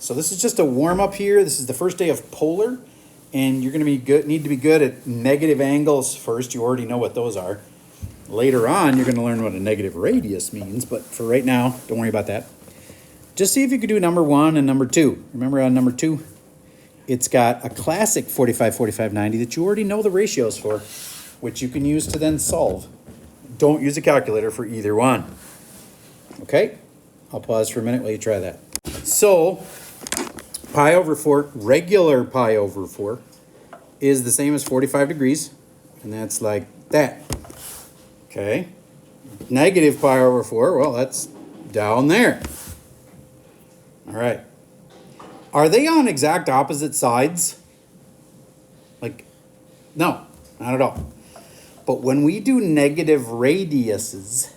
So this is just a warm-up here. This is the first day of polar, and you're going to need to be good at negative angles first. You already know what those are. Later on, you're going to learn what a negative radius means, but for right now, don't worry about that. Just see if you could do number 1 and number 2. Remember on number 2? It's got a classic 45, 45, 90 that you already know the ratios for, which you can use to then solve. Don't use a calculator for either one. Okay? I'll pause for a minute while you try that. So, pi over 4, regular pi over 4, is the same as 45 degrees, and that's like that. Okay? Negative pi over 4, well, that's down there. All right. Are they on exact opposite sides? Like, no, not at all. But when we do negative radiuses,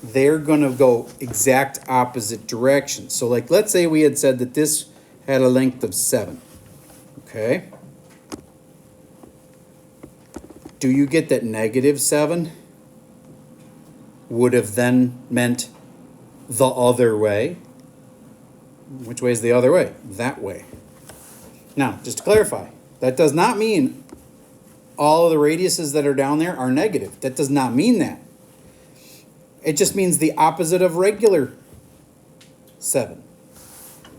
they're going to go exact opposite directions. So like, let's say we had said that this had a length of 7. Okay. Do you get that negative 7 would have then meant the other way? Which way is the other way? That way. Now, just to clarify, that does not mean all of the radiuses that are down there are negative. That does not mean that. It just means the opposite of regular 7.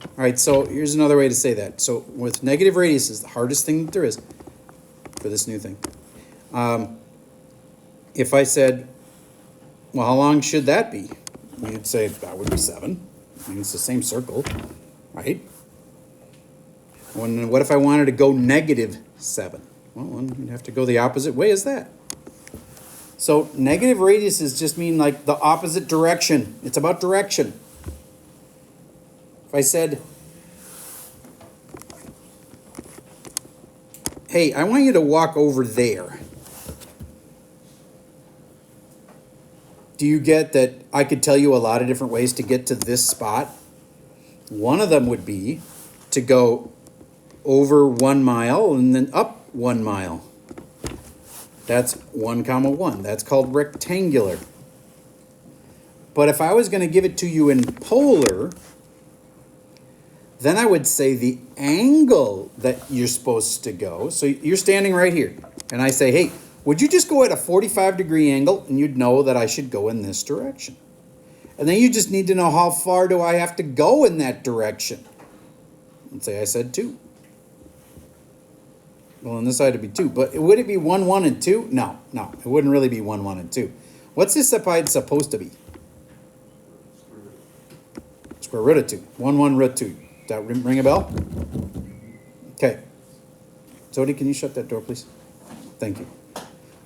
All right, so here's another way to say that. So with negative radiuses, the hardest thing that there is for this new thing. If I said, well, how long should that be? You'd say that would be 7. I mean, it's the same circle, right? What if I wanted to go negative 7? Well, you'd have to go the opposite way as that. So negative radiuses just mean like the opposite direction. It's about direction. If I said, hey, I want you to walk over there. Do you get that I could tell you a lot of different ways to get to this spot? One of them would be to go over 1 mile and then up 1 mile. That's 1, 1. That's called rectangular. But if I was going to give it to you in polar, then I would say the angle that you're supposed to go. So you're standing right here, and I say, hey, would you just go at a 45-degree angle? And you'd know that I should go in this direction. And then you just need to know how far do I have to go in that direction. Let's say I said 2. Well, on this side it'd be 2. But would it be 1, 1, and 2? No, it wouldn't really be 1, 1, and 2. What's this side supposed to be? Square root of 2. 1, 1, root 2. Does that ring a bell? Okay. Zodi, can you shut that door, please? Thank you.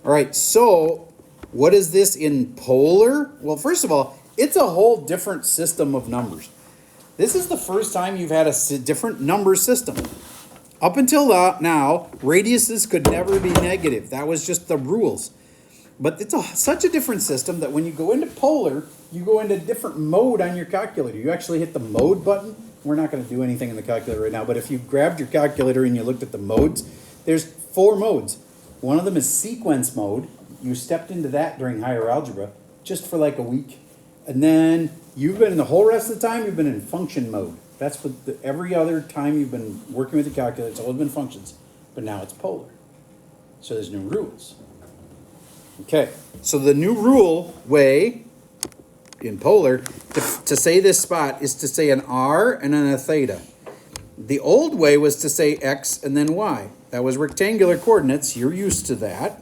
All right, so what is this in polar? Well, first of all, it's a whole different system of numbers. This is the first time you've had a different number system. Up until now, radiuses could never be negative. That was just the rules. But it's such a different system that when you go into polar, you go into a different mode on your calculator. You actually hit the mode button. We're not going to do anything in the calculator right now, but if you grabbed your calculator and you looked at the modes, there's 4 modes. One of them is sequence mode. You stepped into that during higher algebra just for like a week. And then you've been, the whole rest of the time, you've been in function mode. That's what every other time you've been working with the calculator, it's always been functions. But now it's polar. So there's new rules. Okay, so the new rule way in polar to say this spot is to say an r and then a theta. The old way was to say x and then y. That was rectangular coordinates. You're used to that.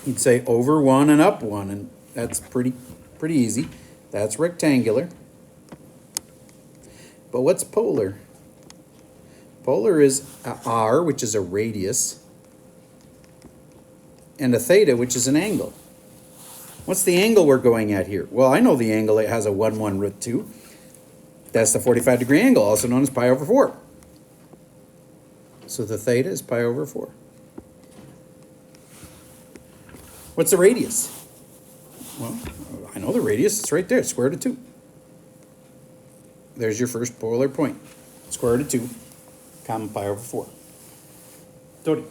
You'd say over 1 and up 1, and that's pretty easy. That's rectangular. But what's polar? Polar is a r, which is a radius, and a theta, which is an angle. What's the angle we're going at here? Well, I know the angle. It has a 1, 1, root 2. That's the 45-degree angle, also known as pi over 4. So the theta is pi over 4. What's the radius? Well, I know the radius. It's right there. Square root of 2. There's your first polar point. Square root of 2, common pi over 4. Tony.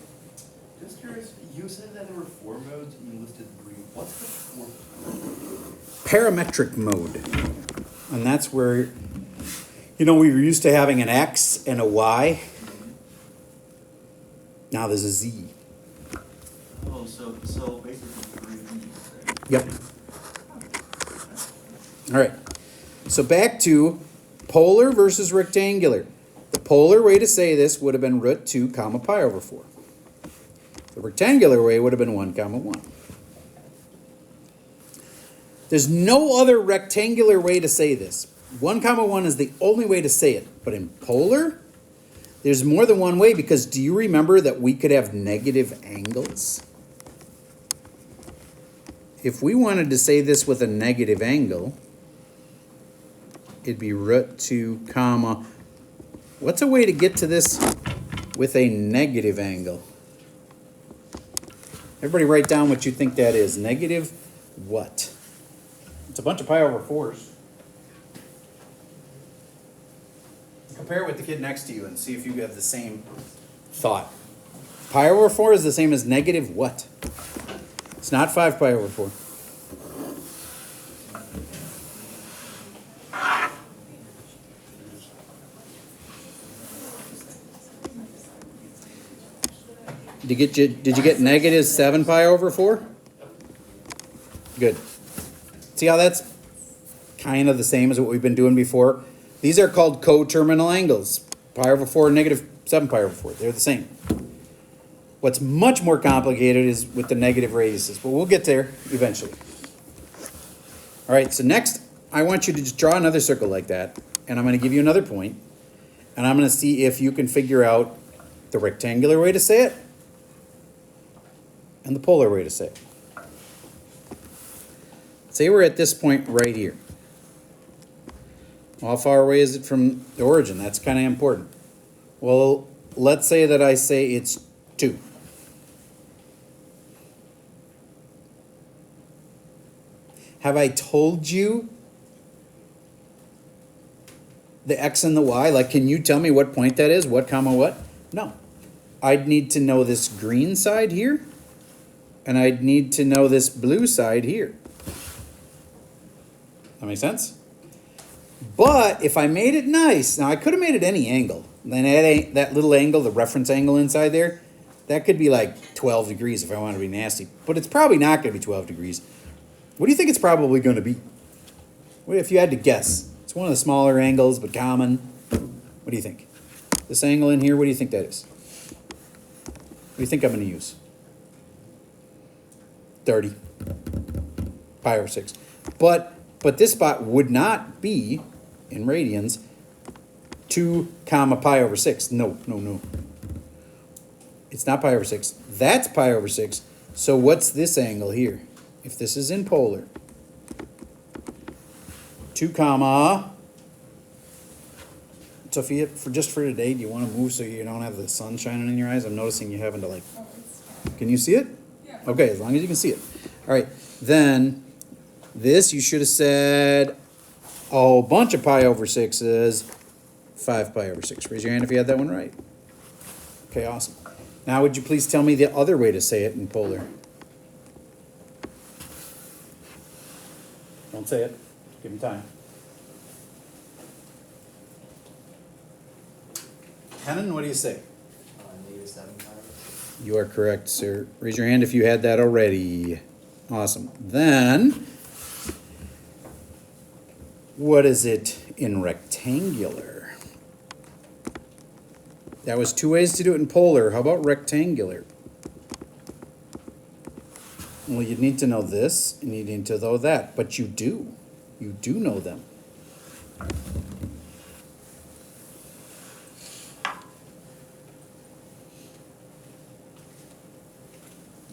Just curious, you said that there were 4 modes and you listed 3. What's the 4th mode? Parametric mode. And that's where You know, we were used to having an X and a Y. Now there's a Z. Oh, so basically 3 E's. Yep. All right. So back to polar versus rectangular. The polar way to say this would have been root 2 comma pi over 4. The rectangular way would have been 1 comma 1. There's no other rectangular way to say this. 1 comma 1 is the only way to say it. But in polar, there's more than one way, because do you remember that we could have negative angles? If we wanted to say this with a negative angle, it'd be root 2 comma. What's a way to get to this with a negative angle? Everybody write down what you think that is. Negative what? It's a bunch of pi over 4s. Compare it with the kid next to you and see if you have the same thought. Pi over 4 is the same as negative what? It's not 5 pi over 4. Did you get negative 7 pi over 4? Good. See how that's kind of the same as what we've been doing before? These are called coterminal angles. Pi over 4 and negative 7 pi over 4. They're the same. What's much more complicated is with the negative radiuses, but we'll get there eventually. All right, so next I want you to just draw another circle like that, and I'm going to give you another point, and I'm going to see if you can figure out the rectangular way to say it and the polar way to say it. Say we're at this point right here. How far away is it from the origin? That's kind of important. Well, let's say that I say it's 2. Have I told you the x and the y? Like, can you tell me what point that is? What comma what? No. I'd need to know this green side here, and I'd need to know this blue side here. That make sense? But if I made it nice, now I could have made it any angle. Then that little angle, the reference angle inside there, that could be like 12 degrees if I want to be nasty. But it's probably not going to be 12 degrees. What do you think it's probably going to be? What if you had to guess? It's one of the smaller angles, but common. What do you think? This angle in here, what do you think that is? What do you think I'm going to use? 30 pi over 6. But this spot would not be, in radians, 2 comma pi over 6. No. It's not pi over 6. That's pi over 6. So what's this angle here? If this is in polar. 2 comma. Sophia, just for today, do you want to move so you don't have the sun shining in your eyes? I'm noticing you having to like... Can you see it? Yeah. Okay, as long as you can see it. All right, then this you should have said a whole bunch of pi over 6s, 5 pi over 6. Raise your hand if you had that one right. Okay, awesome. Now would you please tell me the other way to say it in polar? Don't say it. Give him time. Hennon, what do you say? Negative 7 pi. You are correct, sir. Raise your hand if you had that already. Awesome. Then, what is it in rectangular? That was 2 ways to do it in polar. How about rectangular? Well, you'd need to know this, and you need to know that, but you do. You do know them.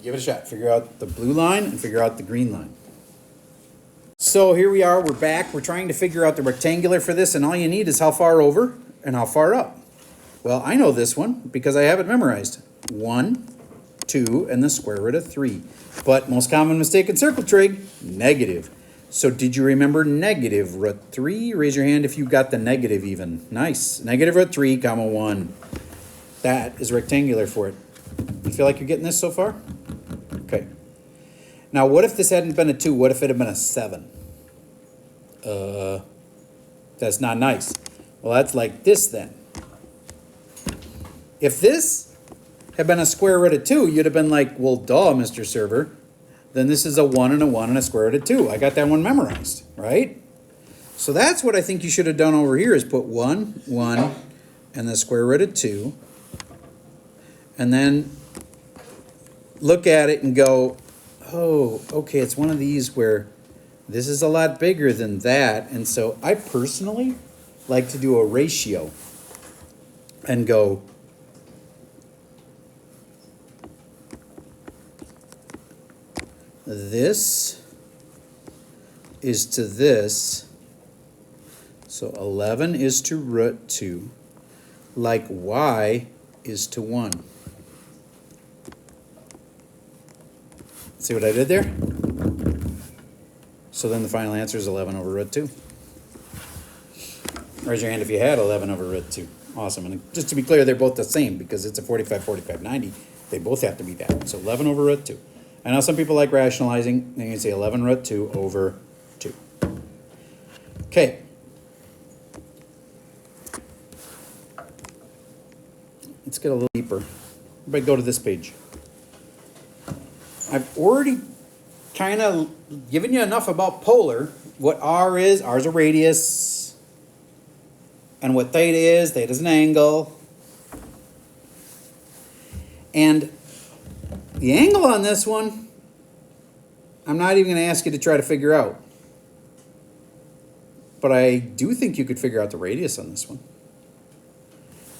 Give it a shot. Figure out the blue line and figure out the green line. So here we are. We're back. We're trying to figure out the rectangular for this, and all you need is how far over and how far up. Well, I know this one because I have it memorized. 1, 2, and the square root of 3. But most common mistake in circle trig, negative. So did you remember negative root 3? Raise your hand if you got the negative even. Nice. Negative root 3, comma 1. That is rectangular for it. You feel like you're getting this so far? Okay. Now, what if this hadn't been a 2? What if it had been a 7? That's not nice. Well, that's like this then. If this had been a square root of 2, you'd have been like, well, duh, Mr. Server. Then this is a 1 and a 1 and a square root of 2. I got that one memorized, right? So that's what I think you should have done over here is put 1, 1, and the square root of 2. And then look at it and go, oh, okay, it's one of these where this is a lot bigger than that. And so I personally like to do a ratio and go, this is to this, so 11 is to root 2, like y is to 1. See what I did there? So then the final answer is 11 over root 2. Raise your hand if you had 11 over root 2. Awesome. And just to be clear, they're both the same because it's a 45, 45, 90. They both have to be that. So 11 over root 2. I know some people like rationalizing. They can say 11 root 2 over 2. Okay. Let's get a little deeper. Everybody go to this page. I've already kind of given you enough about polar. What R is, R is a radius. And what theta is an angle. And the angle on this one, I'm not even going to ask you to try to figure out. But I do think you could figure out the radius on this one.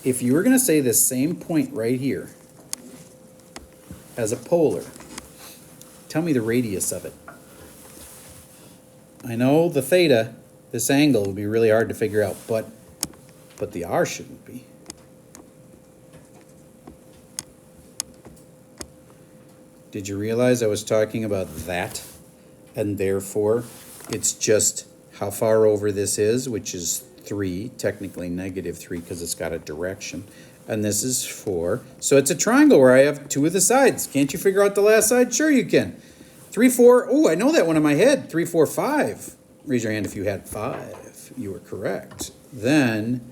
If you were going to say this same point right here as a polar, tell me the radius of it. I know the theta, this angle, would be really hard to figure out, but the R shouldn't be. Did you realize I was talking about that? And therefore, it's just how far over this is, which is 3, technically negative 3 because it's got a direction. And this is 4. So it's a triangle where I have 2 of the sides. Can't you figure out the last side? Sure you can. 3, 4. Oh, I know that one in my head. 3, 4, 5. Raise your hand if you had 5. You were correct. Then,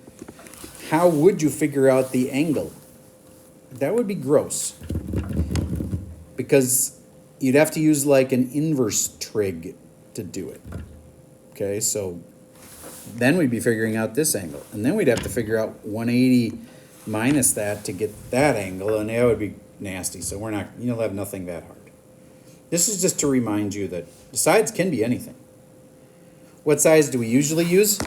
how would you figure out the angle? That would be gross. Because you'd have to use like an inverse trig to do it. Okay, so then we'd be figuring out this angle. And then we'd have to figure out 180 minus that to get that angle, and that would be nasty. So we're not, you'll have nothing that hard. This is just to remind you that the sides can be anything. What sides do we usually use?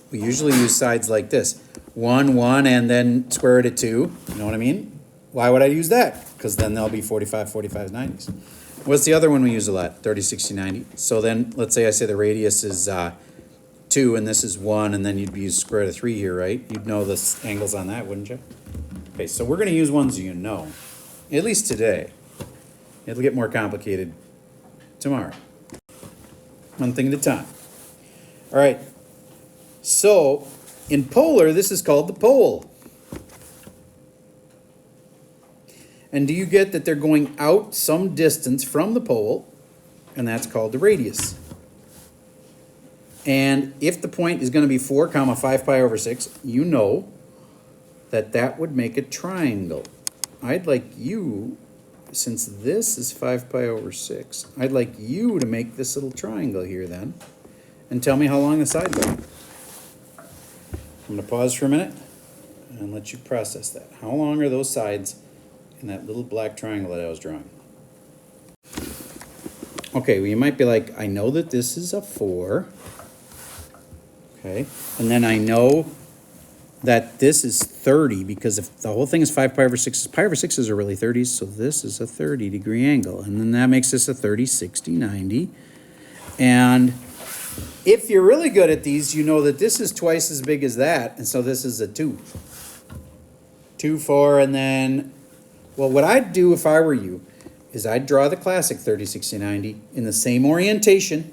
We usually use sides like this. 1, 1, and then square root of 2. You know what I mean? Why would I use that? Because then there'll be 45, 45, 90s. What's the other one we use a lot? 30, 60, 90. So then, let's say I say the radius is 2, and this is 1, and then you'd be using square root of 3 here, right? You'd know the angles on that, wouldn't you? Okay, so we're going to use ones you know, at least today. It'll get more complicated tomorrow. One thing at a time. All right, so in polar, this is called the pole. And do you get that they're going out some distance from the pole, and that's called the radius. And if the point is going to be 4, 5 pi over 6, you know that that would make a triangle. I'd like you, since this is 5 pi over 6, I'd like you to make this little triangle here then, and tell me how long the sides are. I'm going to pause for a minute and let you process that. How long are those sides in that little black triangle that I was drawing? Okay, well you might be like, I know that this is a 4. Okay, and then I know that this is 30 because if the whole thing is 5 pi over 6, pi over 6s are really 30s, so this is a 30-degree angle. And then that makes this a 30, 60, 90. And if you're really good at these, you know that this is twice as big as that, and so this is a 2. 2, 4, and then, well, what I'd do if I were you is I'd draw the classic 30, 60, 90 in the same orientation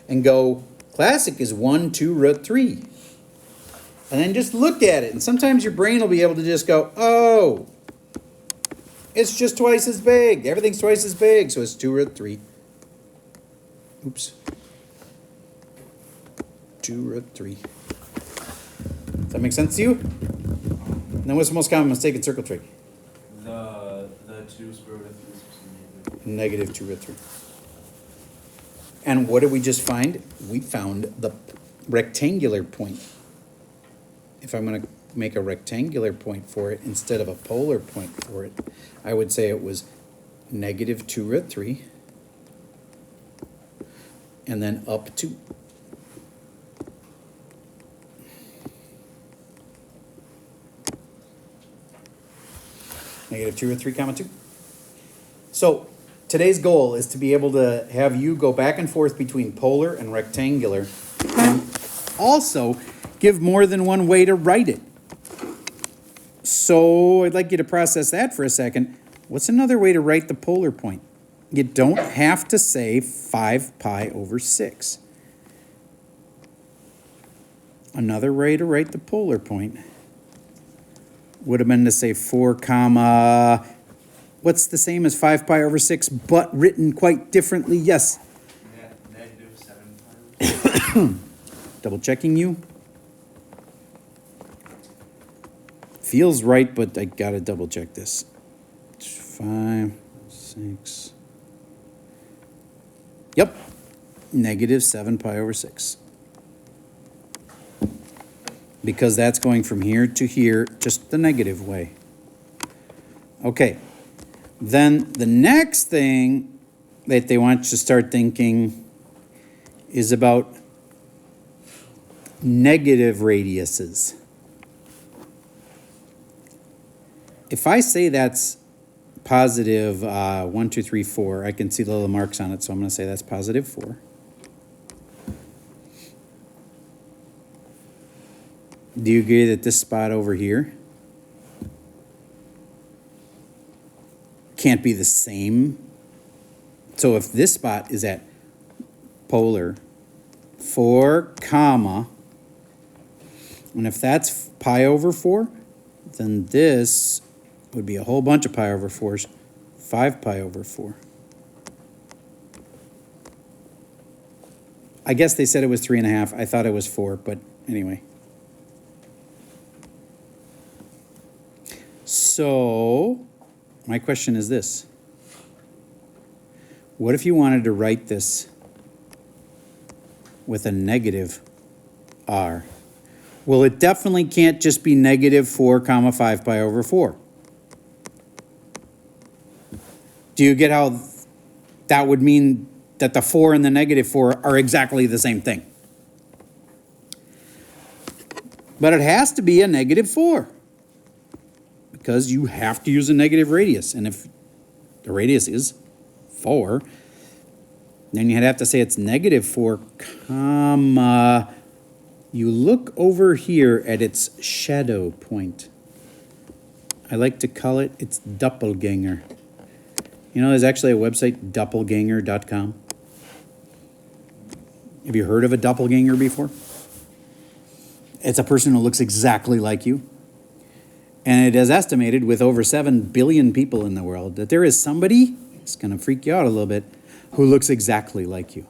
and go, classic is 1, 2, root 3. And then just look at it. And sometimes your brain will be able to just go, oh, it's just twice as big. Everything's twice as big. So it's 2 root 3. Oops. 2 root 3. That make sense to you? And then what's the most common mistake in circle trick? The 2 square root of 3 is supposed to be Negative 2 root 3. And what did we just find? We found the rectangular point. If I'm going to make a rectangular point for it instead of a polar point for it, I would say it was negative 2 root 3 and then up 2. Negative 2 root 3 comma 2. So today's goal is to be able to have you go back and forth between polar and rectangular and also give more than one way to write it. So I'd like you to process that for a second. What's another way to write the polar point? You don't have to say 5 pi over 6. Another way to write the polar point would have been to say 4 comma, what's the same as 5 pi over 6, but written quite differently? Yes. negative 7 pi. Double checking you. Feels right, but I gotta double check this. 5, 6. Yep. Negative 7 pi over 6. Because that's going from here to here, just the negative way. Okay. Then the next thing that they want you to start thinking is about negative radiuses. If I say that's positive 1, 2, 3, 4, I can see the little marks on it, so I'm going to say that's positive 4. Do you agree that this spot over here can't be the same? So if this spot is at polar 4 comma, and if that's pi over 4, then this would be a whole bunch of pi over 4s, 5 pi over 4. I guess they said it was 3.5. I thought it was 4, but anyway. So, my question is this. What if you wanted to write this with a negative r? Well, it definitely can't just be negative 4 comma 5 pi over 4. Do you get how that would mean that the 4 and the negative 4 are exactly the same thing? But it has to be a negative 4. Because you have to use a negative radius. And if the radius is 4, then you'd have to say it's negative 4 comma. You look over here at its shadow point. I like to call it its doppelganger. You know, there's actually a website, doppelganger.com. Have you heard of a doppelganger before? It's a person who looks exactly like you. And it is estimated with over 7 billion people in the world that there is somebody, it's going to freak you out a little bit, who looks exactly like you.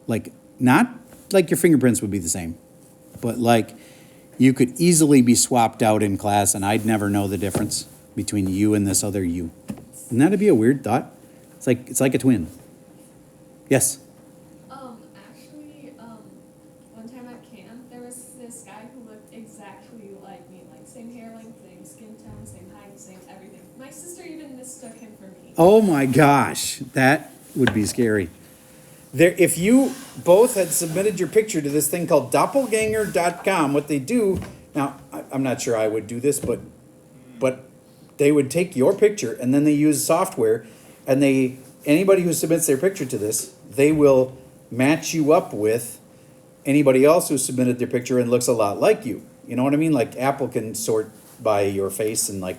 Like, not like your fingerprints would be the same, but like you could easily be swapped out in class and I'd never know the difference between you and this other you. Wouldn't that be a weird thought? It's like a twin. Yes? Actually, one time at camp, there was this guy who looked exactly like me, like same hair length, same skin tone, same height, same everything. My sister even mistook him for me. Oh my gosh, that would be scary. There, if you both had submitted your picture to this thing called doppelganger.com, what they do, now I'm not sure I would do this, but they would take your picture and then they use software and anybody who submits their picture to this, they will match you up with anybody else who submitted their picture and looks a lot like you. You know what I mean? Like Apple can sort by your face and like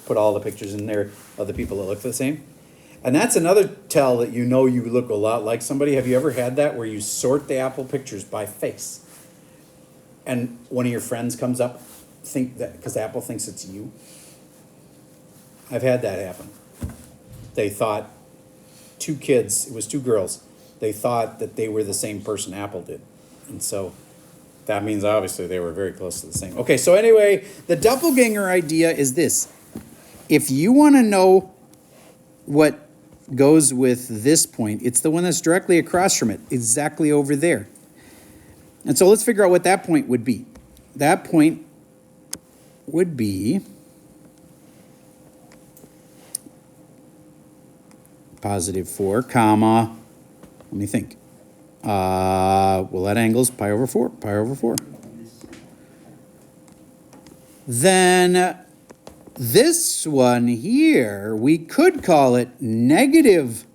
put all the pictures in there of the people that look the same. And that's another tell that you know you look a lot like somebody. Have you ever had that where you sort the Apple pictures by face? And one of your friends comes up, think that because Apple thinks it's you? I've had that happen. They thought 2 kids, it was 2 girls, they thought that they were the same person Apple did. And so That means obviously they were very close to the same. Okay, so anyway, the doppelganger idea is this. If you want to know what goes with this point, it's the one that's directly across from it, exactly over there. And so let's figure out what that point would be. That point would be positive 4, comma, let me think. Well, that angle's pi over 4, pi over 4. Then this one here, we could call it negative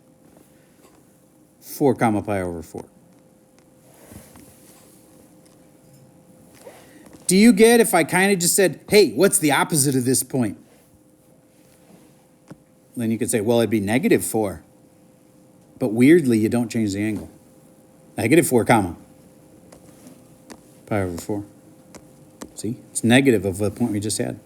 4 comma pi over 4. Do you get if I kind of just said, hey, what's the opposite of this point? Then you could say, well, it'd be negative 4. But weirdly, you don't change the angle. Negative 4 comma pi over 4. See, it's negative of the point we just had.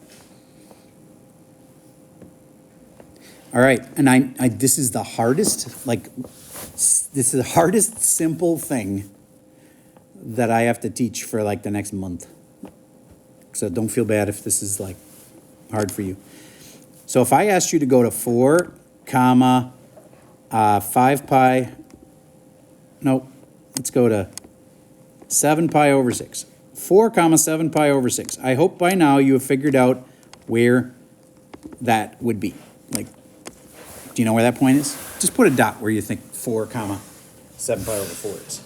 All right, and I this is the hardest, this is the hardest simple thing that I have to teach for like the next month. So don't feel bad if this is like hard for you. So if I asked you to go to 4 comma 5 pi, nope, let's go to 7 pi over 6. 4 comma 7 pi over 6. I hope by now you have figured out where that would be. Like, do you know where that point is? Just put a dot where you think 4 comma 7 pi over 4 is.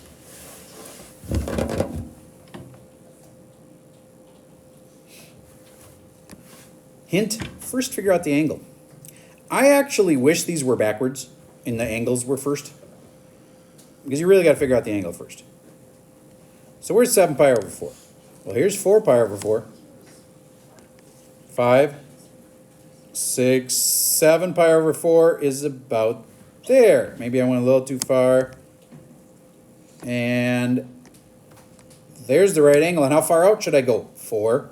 Hint, first figure out the angle. I actually wish these were backwards and the angles were first, because you really got to figure out the angle first. So where's 7 pi over 4? Well, here's 4 pi over 4. 5, 6, 7 pi over 4 is about there. Maybe I went a little too far. And there's the right angle. And how far out should I go? 4.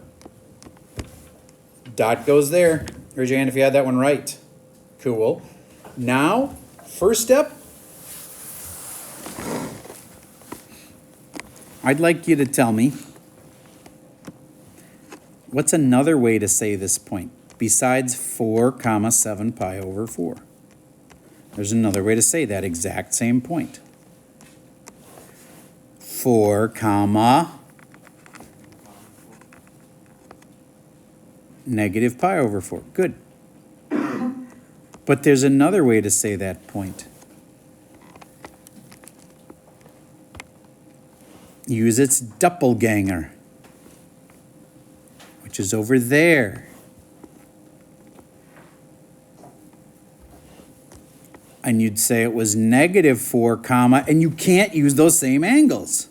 Dot goes there. Raise your hand if you had that one right. Cool. Now, first step, I'd like you to tell me, what's another way to say this point besides 4 comma 7 pi over 4? There's another way to say that exact same point. 4 comma negative pi over 4. Good. But there's another way to say that point. Use its doppelganger, which is over there. And you'd say it was negative 4 comma, and you can't use those same angles.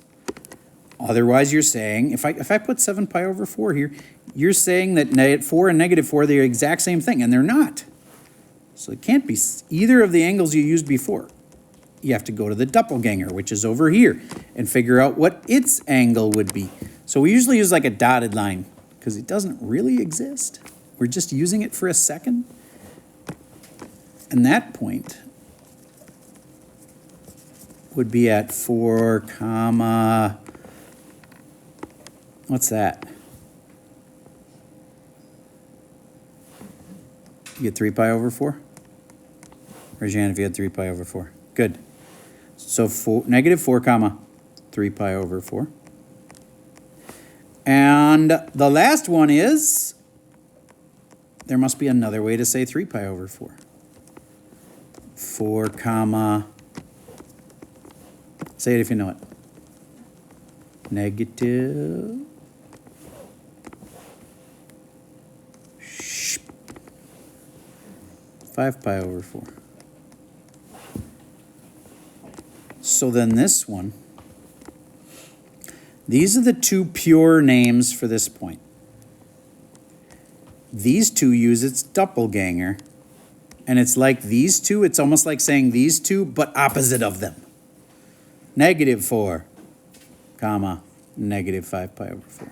Otherwise, you're saying, if I put 7 pi over 4 here, you're saying that 4 and negative 4 are the exact same thing, and they're not. So it can't be either of the angles you used before. You have to go to the doppelganger, which is over here, and figure out what its angle would be. So we usually use like a dotted line, because it doesn't really exist. We're just using it for a second. And that point would be at 4 comma, what's that? You get 3 pi over 4? Raise your hand if you had 3 pi over 4. Good. So negative 4 comma 3 pi over 4. And the last one is, there must be another way to say 3 pi over 4. 4 comma, say it if you know it. Negative 5 pi over 4. So then this one, these are the two pure names for this point. These two use its doppelganger, and it's like these two, it's almost like saying these two, but opposite of them. Negative 4, comma, negative 5 pi over 4.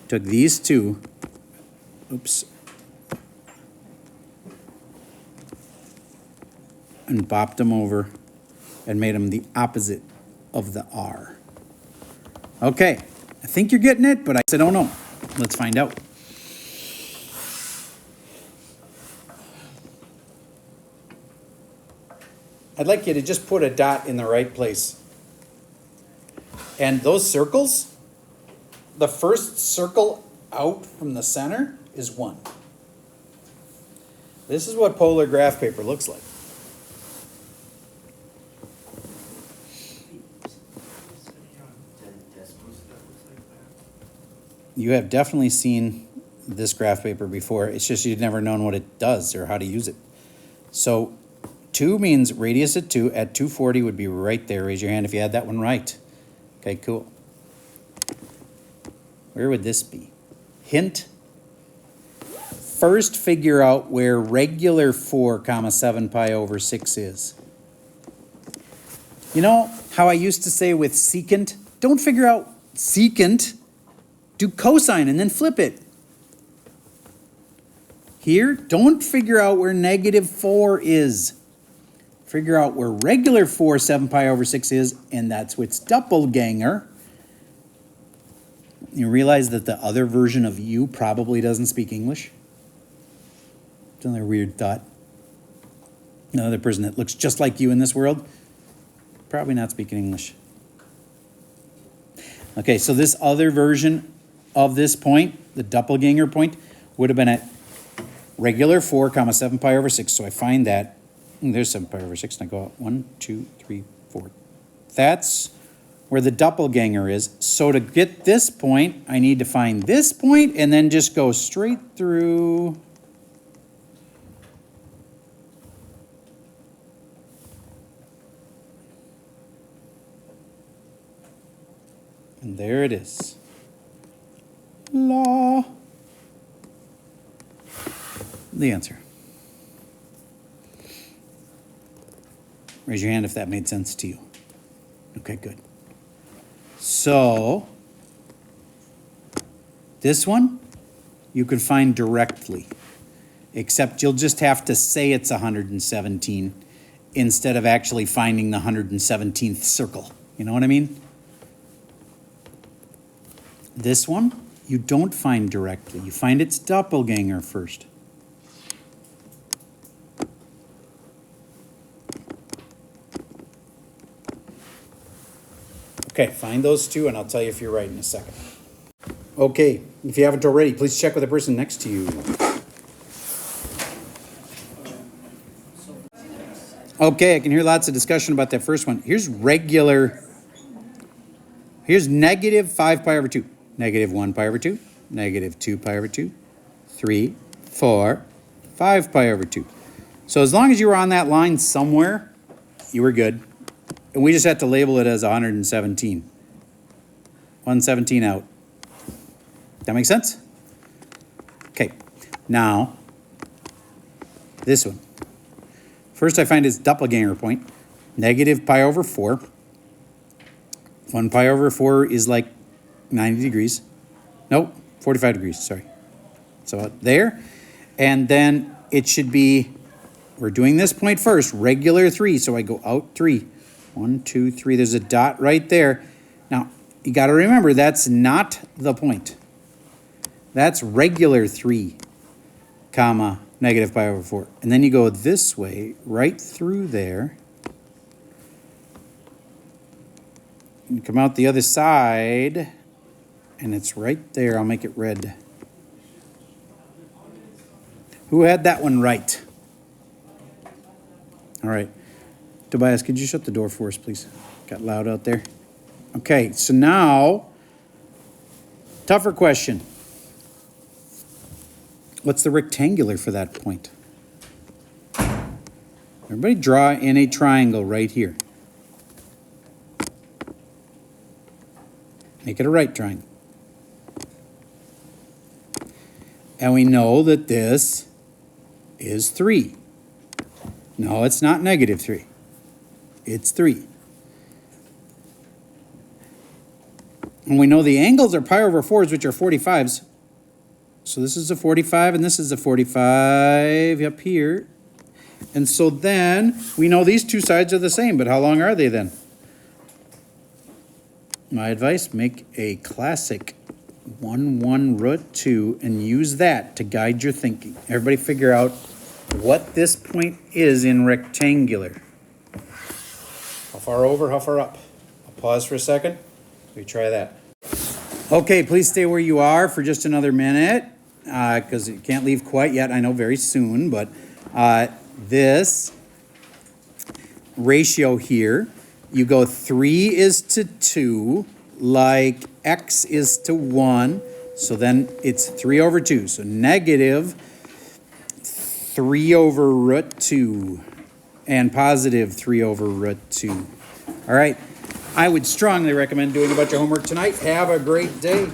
Took these two, oops, and bopped them over and made them the opposite of the R. Okay, I think you're getting it, but I don't know. Let's find out. I'd like you to just put a dot in the right place. And those circles, the first circle out from the center is 1. This is what polar graph paper looks like. You have definitely seen this graph paper before. It's just you've never known what it does or how to use it. So 2 means radius at 2. At 240 would be right there. Raise your hand if you had that one right. Okay, cool. Where would this be? Hint. First figure out where regular 4 comma 7 pi over 6 is. You know how I used to say with secant? Don't figure out secant. Do cosine and then flip it. Here, don't figure out where negative 4 is. Figure out where regular 4, 7 pi over 6 is, and that's what's doppelganger. You realize that the other version of you probably doesn't speak English? It's another weird thought. Another person that looks just like you in this world, probably not speaking English. Okay, so this other version of this point, the doppelganger point, would have been at regular 4 comma 7 pi over 6. So I find that. There's 7 pi over 6, and I go out 1, 2, 3, 4. That's where the doppelganger is. So to get this point, I need to find this point and then just go straight through. And there it is. La. The answer. Raise your hand if that made sense to you. Okay, good. So, this one you can find directly, except you'll just have to say it's 117 instead of actually finding the 117th circle. You know what I mean? This one you don't find directly. You find its doppelganger first. Okay, find those two, and I'll tell you if you're right in a second. Okay, if you haven't already, please check with the person next to you. Okay, I can hear lots of discussion about that first one. Here's regular. Here's negative 5 pi over 2, negative 1 pi over 2, negative 2 pi over 2, 3, 4, 5 pi over 2. So as long as you were on that line somewhere, you were good. And we just have to label it as 117. 117 out. That make sense? Okay. Now, this one. First I find its doppelganger point. Negative pi over 4. 1 pi over 4 is like 90 degrees. Nope, 45 degrees, sorry. So there. And then it should be, we're doing this point first, regular 3. So I go out 3. 1, 2, 3. There's a dot right there. Now, you got to remember, that's not the point. That's regular 3, comma, negative pi over 4. And then you go this way, right through there. You come out the other side, and it's right there. I'll make it red. Who had that one right? All right. Tobias, could you shut the door for us, please? Got loud out there. Okay, so now, tougher question. What's the rectangular for that point? Everybody draw in a triangle right here. Make it a right triangle. And we know that this is 3. No, it's not negative 3. It's 3. And we know the angles are pi over 4s, which are 45s. So this is a 45, and this is a 45 up here. And so then, we know these two sides are the same, but how long are they then? My advice, make a classic 1 root 2 and use that to guide your thinking. Everybody figure out what this point is in rectangular. How far over, how far up? I'll pause for a second. We try that. Okay, please stay where you are for just another minute, because you can't leave quite yet. I know very soon, but this ratio here, you go 3 is to 2, like x is to 1, so then it's 3 over 2. So negative 3 over root 2 and positive 3 over root 2. All right, I would strongly recommend doing a bunch of homework tonight. Have a great day.